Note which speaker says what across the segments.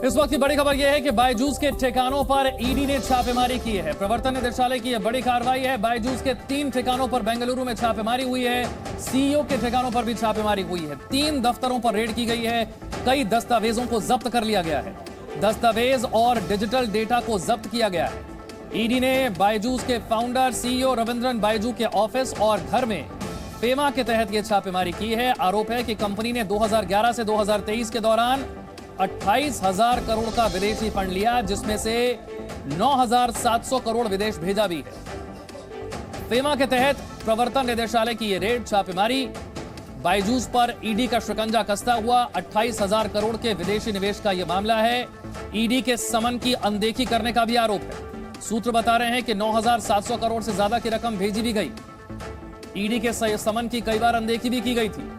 Speaker 1: इस वक्त की बड़ी खबर यह है कि बायजूस के ठिकानों पर ईडी ने छापेमारी की है। प्रवर्तन निदेशालय की यह बड़ी कार्रवाई है। बायजूस के 3 ठिकानों पर बेंगलुरु में छापेमारी हुई है। सीईओ के ठिकानों पर भी छापेमारी हुई है। 3 दफ्तरों पर रेड की गई है। कई दस्तावेजों को जब्त कर लिया गया है। दस्तावेज और डिजिटल डेटा को जब्त किया गया है। ईडी ने बायजूस के फाउंडर सीईओ रविंद्रन बायजू के ऑफिस और घर में फेमा के तहत यह छापेमारी की है। आरोप है कि कंपनी ने 2011 से 2023 के दौरान 28,000 करोड़ का विदेशी फंड लिया, जिसमें से 9,700 करोड़ विदेश भेजा भी है। फेमा के तहत प्रवर्तन निदेशालय की यह रेड छापेमारी बायजूस पर ईडी का शिकंजा कसता हुआ। 28,000 करोड़ के विदेशी निवेश का यह मामला है। ईडी के समन की अनदेखी करने का भी आरोप है। सूत्र बता रहे हैं कि 9,700 करोड़ से ज्यादा की रकम भेजी भी गई। ईडी के समन की कई बार अनदेखी भी की गई थी।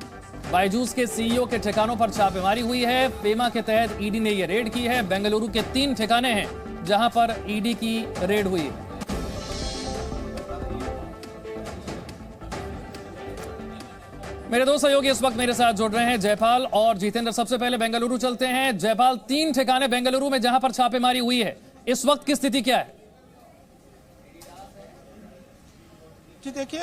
Speaker 1: बायजूस के सीईओ के ठिकानों पर छापेमारी हुई है। फेमा के तहत ईडी ने यह रेड की है। बेंगलुरु के 3 ठिकाने हैं जहां पर ईडी की रेड हुई है। मेरे दो सहयोगी इस वक्त मेरे साथ जुड़ रहे हैं, जयपाल और जितेंद्र। सबसे पहले बेंगलुरु चलते हैं। जयपाल, 3 ठिकाने बेंगलुरु में जहां पर छापेमारी हुई है, इस वक्त की स्थिति क्या है?
Speaker 2: जी देखिए,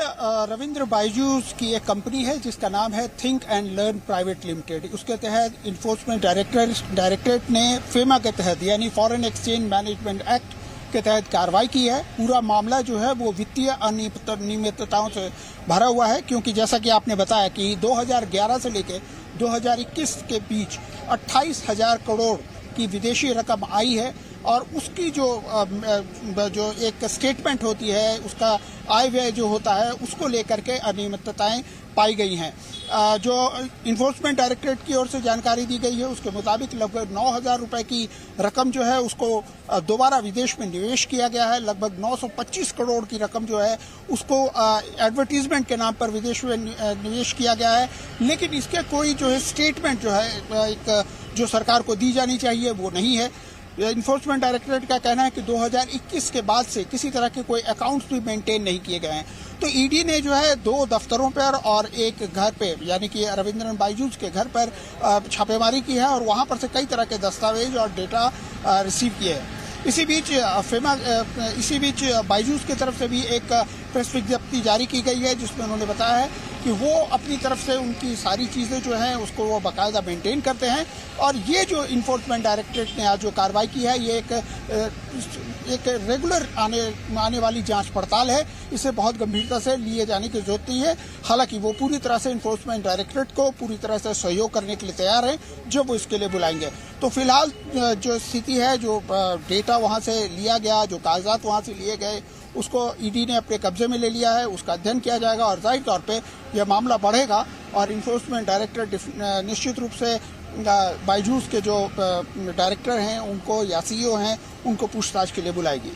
Speaker 2: रविंद्र बायजूस की एक कंपनी है जिसका नाम है think and learn private limited. उसके तहत इन्फोर्समेंट डायरेक्टरेट ने फेमा के तहत यानी फॉरेन एक्सचेंज मैनेजमेंट एक्ट के तहत कार्रवाई की है। पूरा मामला जो है वो वित्तीय अनियमितताओं से भरा हुआ है, क्योंकि जैसा कि आपने बताया कि 2011 से लेकर 2021 के बीच 28,000 करोड़ की विदेशी रकम आई है और उसकी जो एक स्टेटमेंट होती है, उसका आय व्यय जो होता है, उसको लेकर के अनियमितताएं पाई गई हैं। जो इन्फोर्समेंट डायरेक्टरेट की ओर से जानकारी दी गई है उसके मुताबिक लगभग 9,000 रुपए की रकम जो है उसको दोबारा विदेश में निवेश किया गया है। लगभग 925 करोड़ की रकम जो है उसको एडवर्टीजमेंट के नाम पर विदेश में निवेश किया गया है। लेकिन इसके कोई जो है स्टेटमेंट जो है एक जो सरकार को दी जानी चाहिए वो नहीं है। इन्फोर्समेंट डायरेक्टरेट का कहना है कि 2021 के बाद से किसी तरह के कोई अकाउंट्स भी मेंटेन नहीं किए गए हैं। तो ईडी ने जो है 2 दफ्तरों पर और एक घर पे यानी कि रविंद्रन बायजूस के घर पर छापेमारी की है और वहां पर से कई तरह के दस्तावेज और डेटा रिसीव किए हैं। इसी बीच बायजूस की तरफ से भी एक प्रेस विज्ञप्ति जारी की गई है जिसमें उन्होंने बताया है कि वो अपनी तरफ से उनकी सारी चीज़ें जो हैं उसको वो बाकायदा मेंटेन करते हैं। और ये जो इन्फोर्समेंट डायरेक्टरेट ने आज जो कार्रवाई की है ये एक रेगुलर आने वाली जांच पड़ताल है। इसे बहुत गंभीरता से लिए जाने की जरूरत नहीं है। हालांकि वो पूरी तरह से इन्फोर्समेंट डायरेक्टरेट को पूरी तरह से सहयोग करने के लिए तैयार है जब वो इसके लिए बुलाएंगे। तो फिलहाल जो स्थिति है, जो डेटा वहाँ से लिया गया, जो कागजात वहाँ से लिए गए, उसको ईडी ने अपने कब्जे में ले लिया है। उसका अध्ययन किया जाएगा और जाहिर तौर पे यह मामला बढ़ेगा और इन्फोर्समेंट डायरेक्टरेट निश्चित रूप से बायजूस के जो डायरेक्टर हैं उनको या सीईओ हैं उनको पूछताछ के लिए बुलाएगी।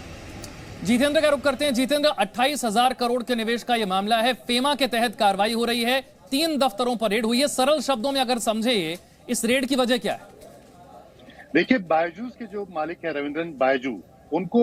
Speaker 1: जितेंद्र का रुख करते हैं। जितेंद्र, 28,000 करोड़ के निवेश का यह मामला है। फेमा के तहत कार्रवाई हो रही है। 3 दफ्तरों पर रेड हुई है। सरल शब्दों में अगर समझे इस रेड की वजह क्या है?
Speaker 3: देखिए, बायजूस के जो मालिक है रविंद्रन बायजू, उनको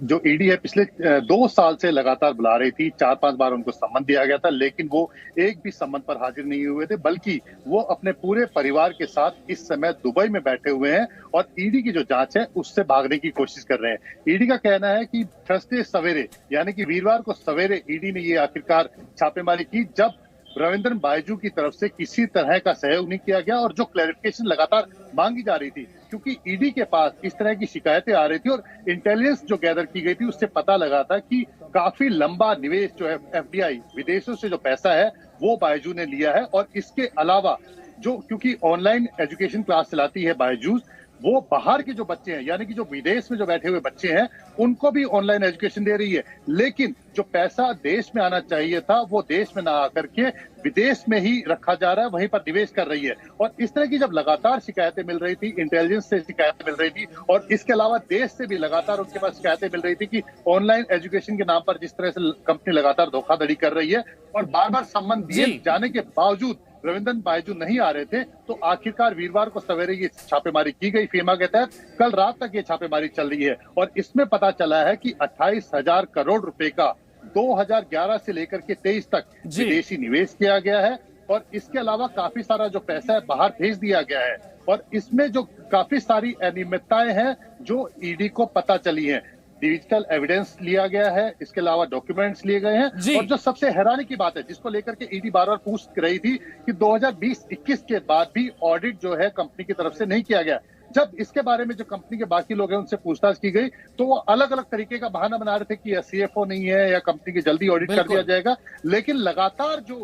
Speaker 3: जो ईडी है पिछले 2 साल से लगातार बुला रही थी। 4-5 बार उनको सम्मन दिया गया था, लेकिन वो एक भी सम्मन पर हाजिर नहीं हुए थे, बल्कि वो अपने पूरे परिवार के साथ इस समय दुबई में बैठे हुए हैं और ईडी की जो जांच है उससे भागने की कोशिश कर रहे हैं। ईडी का कहना है कि थर्सडे सवेरे यानी कि वीरवार को सवेरे ईडी ने ये आखिरकार छापेमारी की, जब रविंद्रन बायजू की तरफ से किसी तरह का सहयोग नहीं किया गया और जो क्लैरिफिकेशन लगातार मांगी जा रही थी, क्योंकि ईडी के पास इस तरह की शिकायतें आ रही थी और इंटेलिजेंस जो गैदर की गई थी उससे पता लगा था कि काफी लंबा निवेश जो है एफडीआई विदेशों से जो पैसा है वो बायजू ने लिया है। और इसके अलावा जो क्योंकि ऑनलाइन एजुकेशन क्लास चलाती है बायजूस, वो बाहर के जो बच्चे हैं यानी कि जो विदेश में जो बैठे हुए बच्चे हैं उनको भी ऑनलाइन एजुकेशन दे रही है। लेकिन जो पैसा देश में आना चाहिए था वो देश में ना आकर के विदेश में ही रखा जा रहा है, वहीं पर निवेश कर रही है। और इस तरह की जब लगातार शिकायतें मिल रही थी, इंटेलिजेंस से शिकायतें मिल रही थी और इसके अलावा देश से भी लगातार उनके पास शिकायतें मिल रही थी कि ऑनलाइन एजुकेशन के नाम पर जिस तरह से कंपनी लगातार धोखाधड़ी कर रही है और बार बार सम्मन दिए जाने के बावजूद रविंद्रन बायजू नहीं आ रहे थे, तो आखिरकार वीरवार को सवेरे ये छापेमारी की गई फेमा के तहत। कल रात तक ये छापेमारी चल रही है और इसमें पता चला है कि 28,000 करोड़ रुपए का 2011 से लेकर के 23 तक विदेशी निवेश किया गया है और इसके अलावा काफी सारा जो पैसा है बाहर भेज दिया गया है। और इसमें जो काफी सारी अनियमितताएं हैं जो ईडी को पता चली हैं। डिजिटल एविडेंस लिया गया है, इसके अलावा डॉक्यूमेंट्स लिए गए हैं, और जो सबसे हैरानी की बात है जिसको लेकर के ईडी बार बार पूछ रही थी कि 2020-21 के बाद भी ऑडिट जो है कंपनी की तरफ से नहीं किया गया। जब इसके बारे में जो कंपनी के बाकी लोग हैं उनसे पूछताछ की गई तो वो अलग अलग तरीके का बहाना बना रहे थे कि या सीएफओ नहीं है या कंपनी की जल्दी ऑडिट कर दिया जाएगा। लेकिन लगातार जो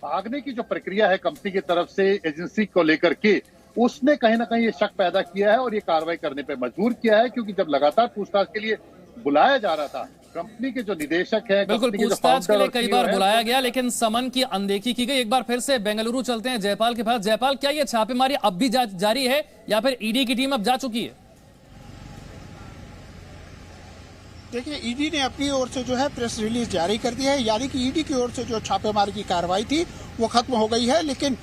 Speaker 3: भागने की जो प्रक्रिया है कंपनी की तरफ से एजेंसी को लेकर के, उसने कहीं ना कहीं ये शक पैदा किया है और ये कार्रवाई करने पर मजबूर किया है, क्योंकि जब लगातार पूछताछ के लिए बुलाया जा रहा था, कंपनी के जो निदेशक है,
Speaker 1: बिल्कुल पूछताछ के लिए कई बार बुलाया गया लेकिन समन की अनदेखी की गई। एक बार फिर से बेंगलुरु चलते हैं जयपाल के पास। जयपाल, क्या ये छापेमारी अब भी जारी है या फिर ईडी की टीम अब जा चुकी है?
Speaker 2: देखिए, ईडी ने अपनी ओर से जो है प्रेस रिलीज जारी कर दी है, यानी कि ईडी की ओर से जो छापेमारी की कार्रवाई थी वो खत्म हो गई है। लेकिन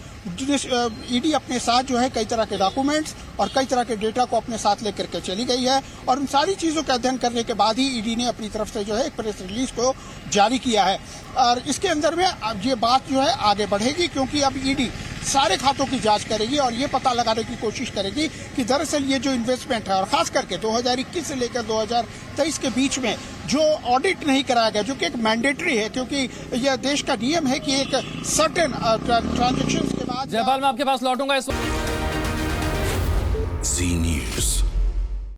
Speaker 2: ईडी अपने साथ जो है कई तरह के डॉक्यूमेंट्स और कई तरह के डेटा को अपने साथ लेकर के चली गई है, और उन सारी चीजों का अध्ययन करने के बाद ही ईडी ने अपनी तरफ से जो है एक प्रेस रिलीज को जारी किया है। और इसके अंदर में अब ये बात जो है आगे बढ़ेगी, क्योंकि अब ईडी सारे खातों की जांच करेगी और ये पता लगाने की कोशिश करेगी कि दरअसल ये जो इन्वेस्टमेंट है, और खास करके 2021 से लेकर 2023 के बीच में जो ऑडिट नहीं कराया गया, जो कि एक मैंडेटरी है, क्योंकि यह देश का नियम है कि एक सर्टेन ट्रांजैक्शंस के बाद।
Speaker 1: जयपाल, मैं आपके पास लौटूंगा इस